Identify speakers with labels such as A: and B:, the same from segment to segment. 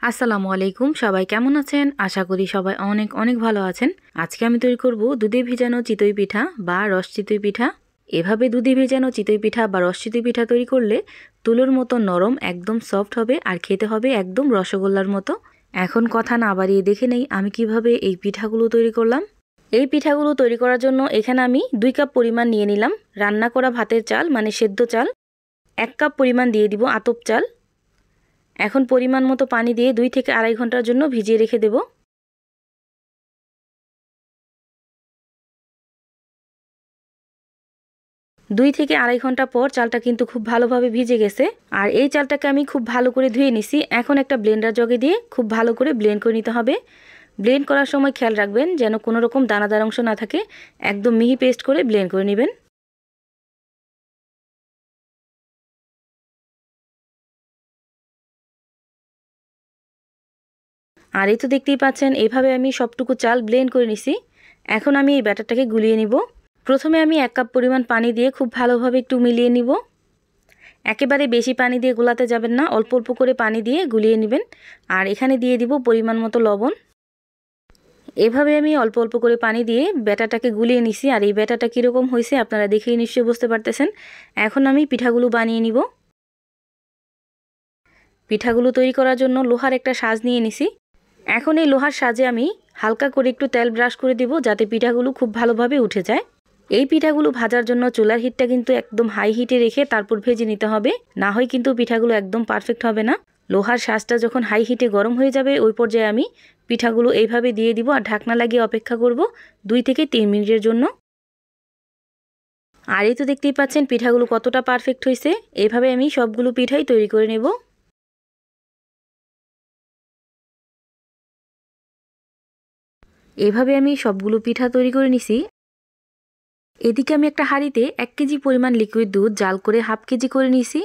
A: আসসালামু আলাইকুম, সবাই কেমন আছেন? আশা করি সবাই অনেক অনেক ভালো আছেন। আজকে আমি তৈরি করব দুধে ভেজানো চিতই পিঠা বা রস চিতই পিঠা। এভাবে দুধে ভেজানো চিতই পিঠা বা রস চিতই পিঠা তৈরি করলে তুলোর মতো নরম, একদম সফট হবে আর খেতে হবে একদম রসগোল্লার মতো। এখন কথা না বাড়িয়ে দেখে নেই আমি কিভাবে এই পিঠাগুলো তৈরি করলাম। এই পিঠাগুলো তৈরি করার জন্য এখানে আমি 2 কাপ পরিমাণ নিয়ে নিলাম রান্না করা ভাতের চাল, মানে সেদ্ধ চাল। 1 কাপ পরিমাণ দিয়ে দিব আতপ চাল। এখন পরিমাণ মতো পানি দিয়ে 2 থেকে আড়াই ঘন্টার জন্য ভিজিয়ে রেখে দেব। 2 থেকে আড়াই ঘন্টা পর চালটা কিন্তু খুব ভালোভাবে ভিজে গেছে। আর এই চালটাকে আমি খুব ভালো করে ধুয়ে নিছি। এখন একটা ব্লেন্ডার জগে দিয়ে খুব ভালো করে ব্লেন্ড করে নিতে হবে। ব্লেন্ড করার সময় খেয়াল রাখবেন যেন কোনো রকম দানাদার অংশ না থাকে, একদম মিহি পেস্ট করে ব্লেন্ড করে নেবেন। আর এই তো দেখতেই পাচ্ছেন এইভাবে আমি সবটুকু চাল ব্লেন্ড করে নিছি। এখন আমি এই ব্যাটারটাকে গুলিয়ে নিব। প্রথমে আমি 1 কাপ পরিমাণ পানি দিয়ে খুব ভালোভাবে একটু মিলিয়ে নিব। একেবারে বেশি পানি দিয়ে গোলাতে যাবেন না, অল্প অল্প করে পানি দিয়ে গুলিয়ে নেবেন। আর এখানে দিয়ে দিব পরিমাণ মতো লবণ। এভাবে আমি অল্প অল্প করে পানি দিয়ে ব্যাটাটাকে গুলিয়ে নিছি। আর এই ব্যাটাটা কীরকম হয়েছে আপনারা দেখেই নিশ্চয়ই বুঝতে পারতেছেন। এখন আমি পিঠাগুলো বানিয়ে নিব। পিঠাগুলো তৈরি করার জন্য লোহার একটা সাজ নিয়ে নিছি। এখন এই লোহার সাজে আমি হালকা করে একটু তেল ব্রাশ করে দিব যাতে পিঠাগুলো খুব ভালোভাবে উঠে যায়। এই পিঠাগুলো ভাজার জন্য চুলার হিটটা কিন্তু একদম হাই হিটে রেখে তারপর ভেজে নিতে হবে, না হয় কিন্তু পিঠাগুলো একদম পারফেক্ট হবে না। লোহার সাজটা যখন হাই হিটে গরম হয়ে যাবে ওই পর্যায়ে আমি পিঠাগুলো এইভাবে দিয়ে দিব আর ঢাকনা লাগিয়ে অপেক্ষা করব 2 থেকে 3 মিনিটের জন্য। আর এই তো দেখতেই পাচ্ছেন পিঠাগুলো কতটা পারফেক্ট হয়েছে। এইভাবে আমি সবগুলো পিঠাই তৈরি করে নেব। এভাবে আমি সবগুলো পিঠা তৈরি করে নিছি। এদিকে আমি একটা হাঁড়িতে 1 কেজি পরিমাণ লিকুইড দুধ জাল করে হাফ কেজি করে নিছি।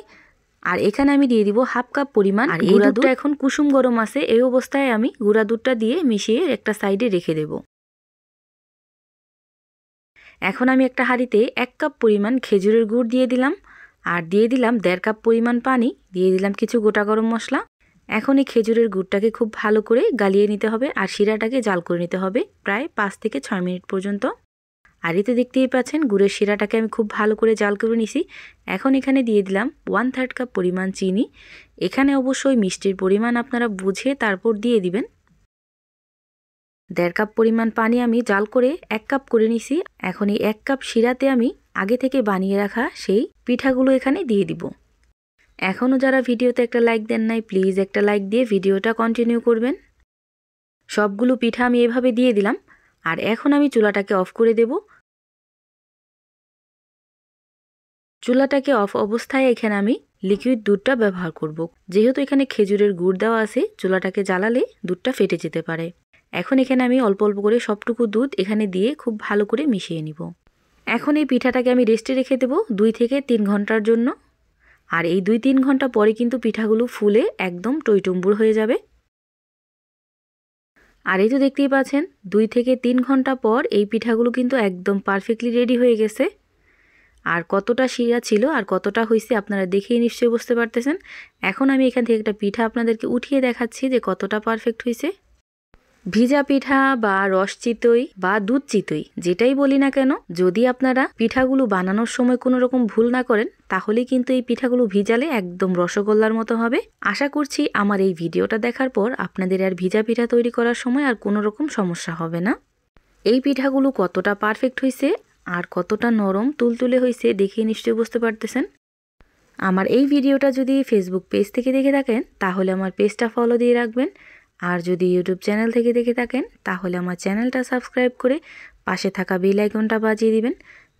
A: আর এখানে আমি দিয়ে দিব হাফ কাপ পরিমাণ গুঁড়া দুধ। এখন কুসুম গরম আছে, এই অবস্থায় আমি গুঁড়া দুধটা দিয়ে মিশিয়ে একটা সাইডে রেখে দেব। এখন আমি একটা হাঁড়িতে 1 কাপ পরিমাণ খেজুরের গুড় দিয়ে দিলাম। আর দিয়ে দিলাম 1.5 কাপ পরিমাণ পানি, দিয়ে দিলাম কিছু গোটা গরম মশলা। এখন এই খেজুরের গুড়টাকে খুব ভালো করে গালিয়ে নিতে হবে আর শিরাটাকে জাল করে নিতে হবে প্রায় 5 থেকে 6 মিনিট পর্যন্ত। আর এতে দেখতেই পাচ্ছেন গুড়ের শিরাটাকে আমি খুব ভালো করে জাল করে নিছি। এখন এখানে দিয়ে দিলাম 1/3 কাপ পরিমাণ চিনি। এখানে অবশ্যই মিষ্টির পরিমাণ আপনারা বুঝে তারপর দিয়ে দিবেন। 1.5 কাপ পরিমাণ পানি আমি জাল করে 1 কাপ করে নিছি। এখন এই 1 কাপ শিরাতে আমি আগে থেকে বানিয়ে রাখা সেই পিঠাগুলো এখানে দিয়ে দিব। এখনও যারা ভিডিওতে একটা লাইক দেন নাই প্লিজ একটা লাইক দিয়ে ভিডিওটা কন্টিনিউ করবেন। সবগুলো পিঠা আমি এভাবে দিয়ে দিলাম। আর এখন আমি চুলাটাকে অফ করে দেব। চুলাটাকে অফ অবস্থায় এখানে আমি লিকুইড দুধটা ব্যবহার করব। যেহেতু এখানে খেজুরের গুড় দেওয়া আছে চুলাটাকে জ্বালালে দুধটা ফেটে যেতে পারে। এখন এখানে আমি অল্প অল্প করে সবটুকু দুধ এখানে দিয়ে খুব ভালো করে মিশিয়ে নিব। এখন এই পিঠাটাকে আমি রেস্টে রেখে দেব 2 থেকে 3 ঘন্টার জন্য। আর এই 2-3 ঘন্টা পরে কিন্তু পিঠাগুলো ফুলে একদম টইটুম্বুর হয়ে যাবে। আর এই তো দেখতেই পাচ্ছেন 2 থেকে 3 ঘন্টা পর এই পিঠাগুলো কিন্তু একদম পারফেক্টলি রেডি হয়ে গেছে। আর কতটা শিরা ছিল আর কতটা হয়েছে আপনারা দেখেই নিশ্চয়ই বুঝতে পারতেছেন। এখন আমি এখান থেকে একটা পিঠা আপনাদেরকে উঠিয়ে দেখাচ্ছি যে কতটা পারফেক্ট হয়েছে। ভিজা পিঠা বা রস চিতই বা দুধ চিতই যেটাই বলি না কেন, যদি আপনারা পিঠাগুলো বানানোর সময় কোনো রকম ভুল না করেন তাহলে কিন্তু এই পিঠাগুলো ভিজালে একদম রসগোল্লার মতো হবে। আশা করছি আমার এই ভিডিওটা দেখার পর আপনাদের আর ভিজা পিঠা তৈরি করার সময় আর কোনো রকম সমস্যা হবে না। এই পিঠাগুলো কতটা পারফেক্ট হয়েছে আর কতটা নরম তুলতুলে হয়েছে দেখে নিশ্চয়ই বুঝতে পারতেছেন। আমার এই ভিডিওটা যদি ফেসবুক পেজ থেকে দেখে থাকেন তাহলে আমার পেজটা ফলো দিয়ে রাখবেন। আর যদি ইউটিউব চ্যানেল থেকে দেখে থাকেন তাহলে আমার চ্যানেলটা সাবস্ক্রাইব করে পাশে থাকা বেল আইকনটা বাজিয়ে দিবেন।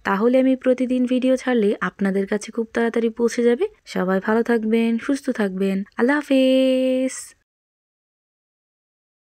A: তাহলে আমি প্রতিদিন ভিডিও ছাড়লে আপনাদের কাছে খুব তাড়াতাড়ি পৌঁছে যাবে। সবাই ভালো থাকবেন, সুস্থ থাকবেন। আল্লাহ হাফেজ।